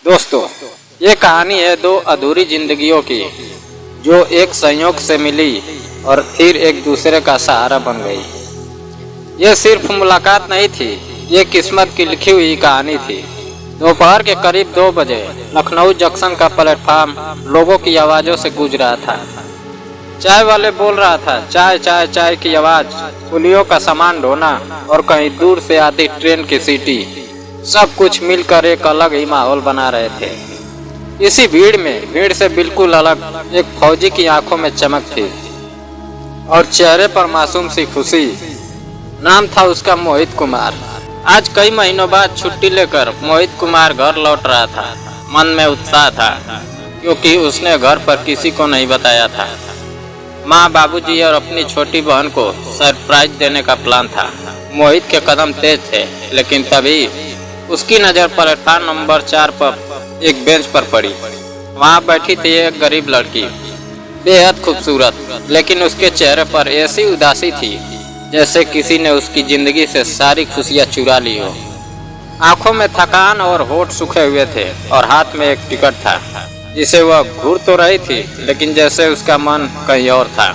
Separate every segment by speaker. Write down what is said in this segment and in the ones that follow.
Speaker 1: दोस्तों, ये कहानी है दो अधूरी जिंदगियों की जो एक संयोग से मिली और फिर एक दूसरे का सहारा बन गई। ये सिर्फ मुलाकात नहीं थी, ये किस्मत की लिखी हुई कहानी थी। दोपहर के करीब 2 बजे लखनऊ जंक्शन का प्लेटफार्म लोगों की आवाज़ों से गूंज रहा था। चाय वाले बोल रहा था, चाय चाय चाय की आवाज़, पुलियों का सामान ढोना और कहीं दूर से आती ट्रेन की सीटी, सब कुछ मिलकर एक अलग ही माहौल बना रहे थे। इसी भीड़ से बिल्कुल अलग एक फौजी की आंखों में चमक थी और चेहरे पर मासूम सी खुशी। नाम था उसका मोहित कुमार। आज कई महीनों बाद छुट्टी लेकर मोहित कुमार घर लौट रहा था। मन में उत्साह था क्योंकि उसने घर पर किसी को नहीं बताया था। माँ, बाबूजी और अपनी छोटी बहन को सरप्राइज देने का प्लान था। मोहित के कदम तेज थे, लेकिन तभी उसकी नज़र प्लेटफार्म नंबर 4 पर एक बेंच पर पड़ी। वहाँ बैठी थी एक गरीब लड़की, बेहद खूबसूरत, लेकिन उसके चेहरे पर ऐसी उदासी थी जैसे किसी ने उसकी जिंदगी से सारी खुशियाँ चुरा ली हो। आंखों में थकान और होठ सूखे हुए थे और हाथ में एक टिकट था जिसे वह घूर तो रही थी, लेकिन जैसे उसका मन कहीं और था।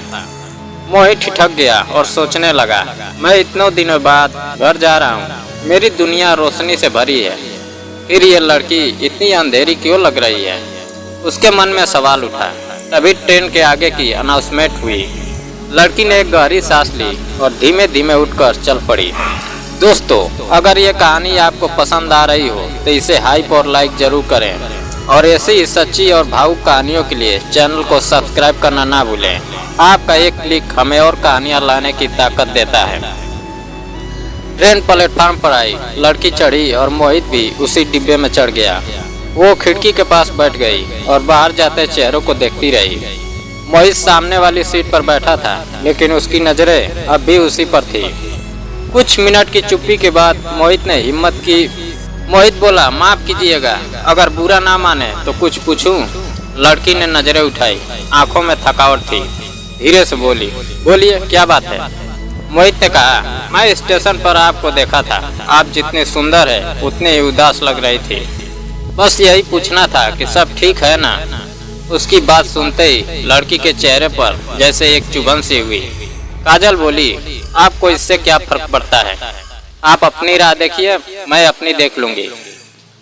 Speaker 1: मोहित ठिठक गया और सोचने लगा, मैं इतनों दिनों बाद घर जा रहा हूँ, मेरी दुनिया रोशनी से भरी है, फिर ये लड़की इतनी अंधेरी क्यों लग रही है। उसके मन में सवाल उठा। तभी ट्रेन के आगे की अनाउंसमेंट हुई। लड़की ने एक गहरी सांस ली और धीमे धीमे उठकर चल पड़ी। दोस्तों, अगर ये कहानी आपको पसंद आ रही हो तो इसे हाइप और लाइक जरूर करें और ऐसी ही सच्ची और भावुक कहानियों के लिए चैनल को सब्सक्राइब करना ना भूलें। आपका एक क्लिक हमें और कहानियाँ लाने की ताकत देता है। ट्रेन प्लेटफार्म पर आई, लड़की चढ़ी और मोहित भी उसी डिब्बे में चढ़ गया। वो खिड़की के पास बैठ गई और बाहर जाते चेहरों को देखती रही। मोहित सामने वाली सीट पर बैठा था, लेकिन उसकी नजरें अब भी उसी पर थी। कुछ मिनट की चुप्पी के बाद मोहित ने हिम्मत की। मोहित बोला, माफ कीजिएगा, अगर बुरा ना माने तो कुछ पूछूं? लड़की ने नजरें उठाई, आंखों में थकावट थी। धीरे से बोली, बोलिए, क्या बात है? मोहित ने कहा, मैं स्टेशन पर आपको देखा था, आप जितनी सुंदर है उतनी ही उदास लग रही थी। बस यही पूछना था कि सब ठीक है ना? उसकी बात सुनते ही लड़की के चेहरे पर जैसे एक चुभन सी हुई। काजल बोली, आपको इससे क्या फर्क पड़ता है? आप अपनी राह देखिए, मैं अपनी देख लूंगी।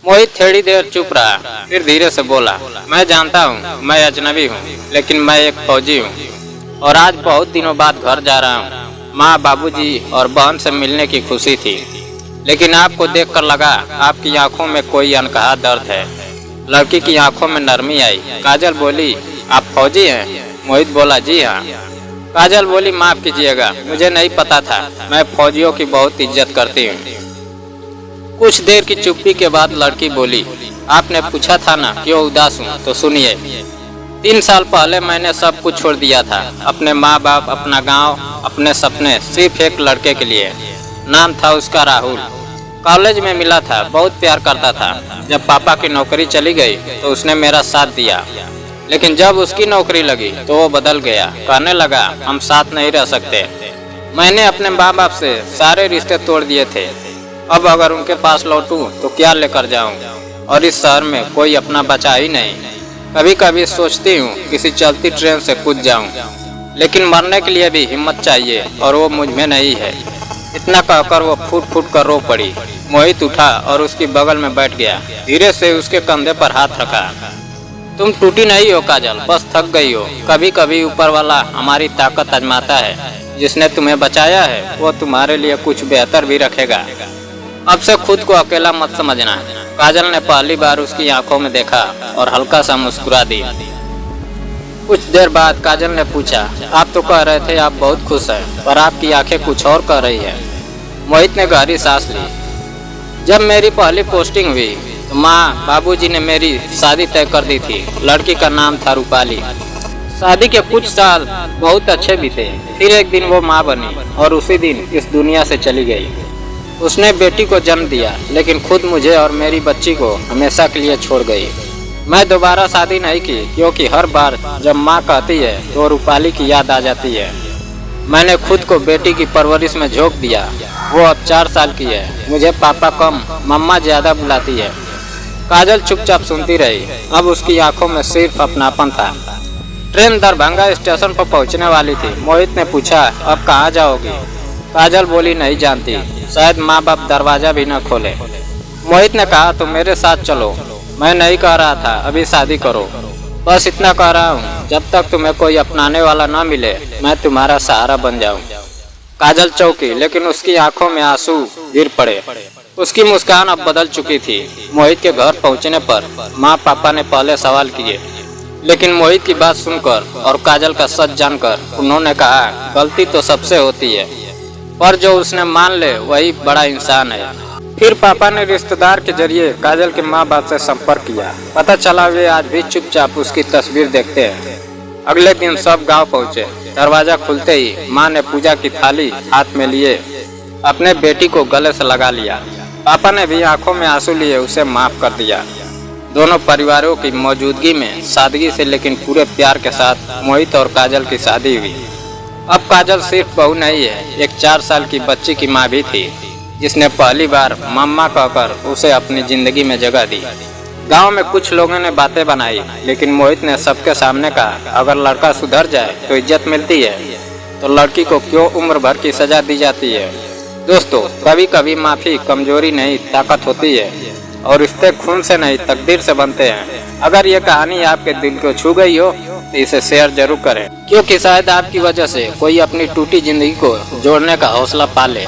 Speaker 1: मोहित थोड़ी देर चुप रहा, फिर धीरे से बोला, मैं जानता हूँ मैं अजनबी हूँ, लेकिन मैं एक फौजी हूँ और आज बहुत दिनों बाद घर जा रहा हूँ। माँ, बाबूजी और बहन से मिलने की खुशी थी, लेकिन आपको देखकर लगा आपकी आंखों में कोई अनकहा दर्द है। लड़की की आंखों में नरमी आई। काजल बोली, आप फौजी हैं? मोहित बोला, जी हाँ। काजल बोली, माफ कीजिएगा, मुझे नहीं पता था, मैं फौजियों की बहुत इज्जत करती हूँ। कुछ देर की चुप्पी के बाद लड़की बोली, आपने पूछा था ना क्यों उदास हूँ, तो सुनिए। 3 साल पहले मैंने सब कुछ छोड़ दिया था, अपने माँ बाप, अपना गांव, अपने सपने, सिर्फ एक लड़के के लिए। नाम था उसका राहुल। कॉलेज में मिला था, बहुत प्यार करता था। जब पापा की नौकरी चली गई तो उसने मेरा साथ दिया, लेकिन जब उसकी नौकरी लगी तो वो बदल गया। कहने लगा, हम साथ नहीं रह सकते। मैंने अपने माँ बाप से सारे रिश्ते तोड़ दिए थे। अब अगर उनके पास लौटूं तो क्या लेकर जाऊं? और इस शहर में कोई अपना बचा ही नहीं। कभी कभी सोचती हूँ किसी चलती ट्रेन से कूद जाऊं, लेकिन मरने के लिए भी हिम्मत चाहिए और वो मुझ में नहीं है। इतना कहकर वो फूट फूट कर रो पड़ी। मोहित उठा और उसकी बगल में बैठ गया। धीरे से उसके कंधे पर हाथ रखा। तुम टूटी नहीं हो काजल, बस थक गई हो। कभी कभी ऊपर वाला हमारी ताकत आजमाता है। जिसने तुम्हें बचाया है वो तुम्हारे लिए कुछ बेहतर भी रखेगा। अब से खुद को अकेला मत समझना। काजल ने पहली बार उसकी आंखों में देखा और हल्का सा मुस्कुरा दी। कुछ देर बाद काजल ने पूछा, आप तो कह रहे थे आप बहुत खुश हैं, पर आपकी आंखें कुछ और कह रही है। मोहित ने गहरी सांस ली। जब मेरी पहली पोस्टिंग हुई तो माँ, बाबूजी ने मेरी शादी तय कर दी थी। लड़की का नाम था रूपाली। शादी के कुछ साल बहुत अच्छे बीते। फिर एक दिन वो माँ बनी और उसी दिन इस दुनिया से चली गई। उसने बेटी को जन्म दिया, लेकिन खुद मुझे और मेरी बच्ची को हमेशा के लिए छोड़ गई। मैं दोबारा शादी नहीं की, क्योंकि हर बार जब माँ कहती है तो रूपाली की याद आ जाती है। मैंने खुद को बेटी की परवरिश में झोंक दिया। वो अब 4 साल की है। मुझे पापा कम, मम्मा ज्यादा बुलाती है। काजल चुपचाप सुनती रही। अब उसकी आंखों में सिर्फ अपनापन था। ट्रेन दरभंगा स्टेशन पर पहुंचने वाली थी। मोहित ने पूछा, अब कहाँ जाओगी? काजल बोली, नहीं जानती, शायद माँ बाप दरवाजा भी न खोले। मोहित ने कहा, तुम मेरे साथ चलो। मैं नहीं कह रहा था अभी शादी करो, बस इतना कह रहा हूँ, जब तक तुम्हें कोई अपनाने वाला न मिले मैं तुम्हारा सहारा बन जाऊँ। काजल चौंकी, लेकिन उसकी आंखों में आंसू गिर पड़े। उसकी मुस्कान अब बदल चुकी थी। मोहित के घर पहुंचने पर माँ पापा ने पहले सवाल किए, लेकिन मोहित की बात सुनकर और काजल का सच जानकर उन्होंने कहा, गलती तो सबसे होती है, पर जो उसने मान ले वही बड़ा इंसान है। फिर पापा ने रिश्तेदार के जरिए काजल के माँ बाप से संपर्क किया। पता चला वे आज भी चुपचाप उसकी तस्वीर देखते हैं। अगले दिन सब गांव पहुंचे। दरवाजा खुलते ही माँ ने पूजा की थाली हाथ में लिए अपने बेटी को गले से लगा लिया। पापा ने भी आंखों में आंसू लिए उसे माफ कर दिया। दोनों परिवारों की मौजूदगी में सादगी से लेकिन पूरे प्यार के साथ मोहित और काजल की शादी हुई। अब काजल सिर्फ बहू नहीं है, एक 4 साल की बच्ची की माँ भी थी, जिसने पहली बार मम्मा कहकर उसे अपनी जिंदगी में जगह दी। गांव में कुछ लोगों ने बातें बनाई, लेकिन मोहित ने सबके सामने कहा, अगर लड़का सुधर जाए तो इज्जत मिलती है, तो लड़की को क्यों उम्र भर की सजा दी जाती है। दोस्तों, कभी कभी माफी कमजोरी नहीं ताकत होती है, और रिश्ते खून से नहीं तकदीर से बनते हैं। अगर ये कहानी आपके दिल को छू गई हो तो इसे शेयर जरूर करें, क्योंकि शायद आपकी वजह से कोई अपनी टूटी जिंदगी को जोड़ने का हौसला पा ले।